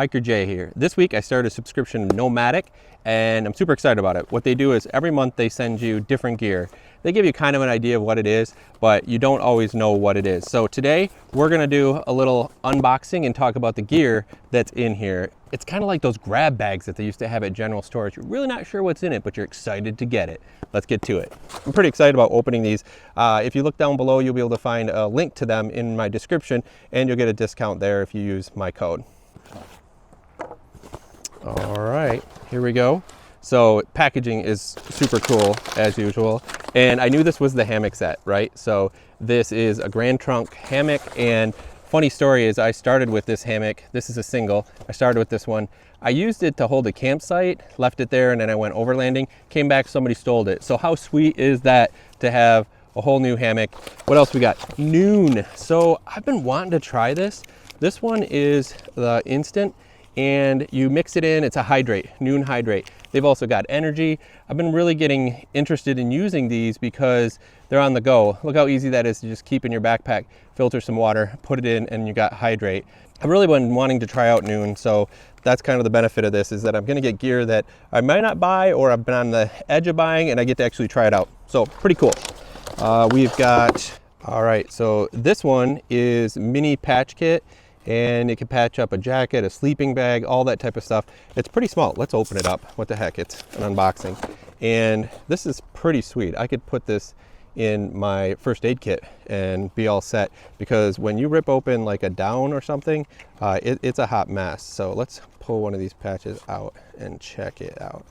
Hiker Jay here. This week I started a subscription to Nomadik and I'm super excited about it. What they do is every month they send you different gear. They give you kind of an idea of what it is, but you don't always know what it is. So today we're gonna do a little unboxing and talk about the gear that's in here. It's kind of like those grab bags that they used to have at general stores. You're really not sure what's in it, but you're excited to get it. Let's get to it. I'm pretty excited about opening these. If you look down below, you'll be able to find a link to them in my description and you'll get a discount there if you use my code. All right, here we go. So packaging is super cool as usual. And I knew this was the hammock set, right? So this is a Grand Trunk hammock, and funny story is I started with this hammock. This is a single. I started with this one. I used it to hold a campsite, left it there, and then I went overlanding, came back, somebody stole it. So how sweet is that to have a whole new hammock? What else we got? Noon. So I've been wanting to try this. This one is the instant, and you mix it in, it's a hydrate, Noon hydrate. They've also got energy. I've been really getting interested in using these because they're on the go. Look how easy that is to just keep in your backpack, filter some water, put it in, and you got hydrate. I've really been wanting to try out Noon, so that's kind of the benefit of this, is that I'm gonna get gear that I might not buy or I've been on the edge of buying, and I get to actually try it out. So pretty cool. We've got, all right, so this one is mini patch kit, and it can patch up a jacket, a sleeping bag, all that type of stuff. It's pretty small. Let's open it up. What the heck, it's an unboxing. And this is pretty sweet. I could put this in my first aid kit and be all set, because when you rip open like a down or something, it's a hot mess. So let's pull one of these patches out and check it out.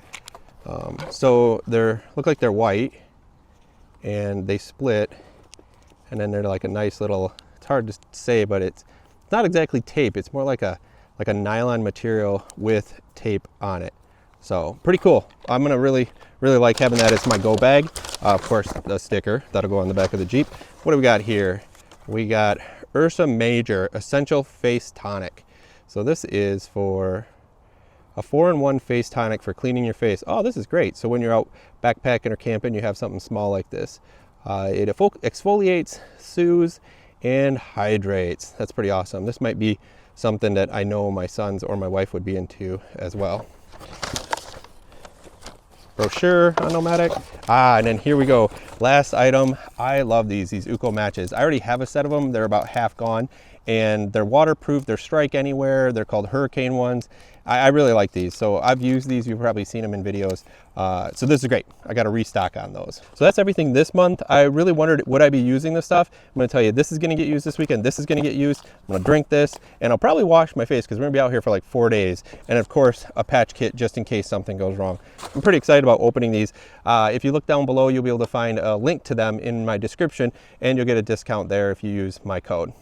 So they're, look like they're white and they split, and then they're like a nice little, it's hard to say, but it's not exactly tape. It's more like a nylon material with tape on it. So pretty cool. I'm gonna really like having that as my go bag. Of course, the sticker that'll go on the back of the Jeep. What do we got here? We got Ursa Major Essential Face Tonic. So this is for a 4-in-1 face tonic for cleaning your face. Oh, this is great. So when you're out backpacking or camping, you have something small like this. It exfoliates, soothes, and hydrates. That's pretty awesome. This might be something that I know my sons or my wife would be into as well. Brochure on Nomadik. And then here we go. Last item. I love these Uko matches. I already have a set of them. They're about half gone, and they're waterproof. They're strike anywhere. They're called hurricane ones. I really like these. So I've used these. You've probably seen them in videos. So this is great. I got a restock on those. So that's everything this month. I really wondered, would I be using this stuff? I'm going to tell you, this is going to get used this weekend. This is going to get used. I'm going to drink this, and I'll probably wash my face because we're going to be out here for like 4 days. And of course, a patch kit just in case something goes wrong. I'm pretty excited about opening these. If you look down below, you'll be able to find a link to them in my description, and you'll get a discount there if you use my code.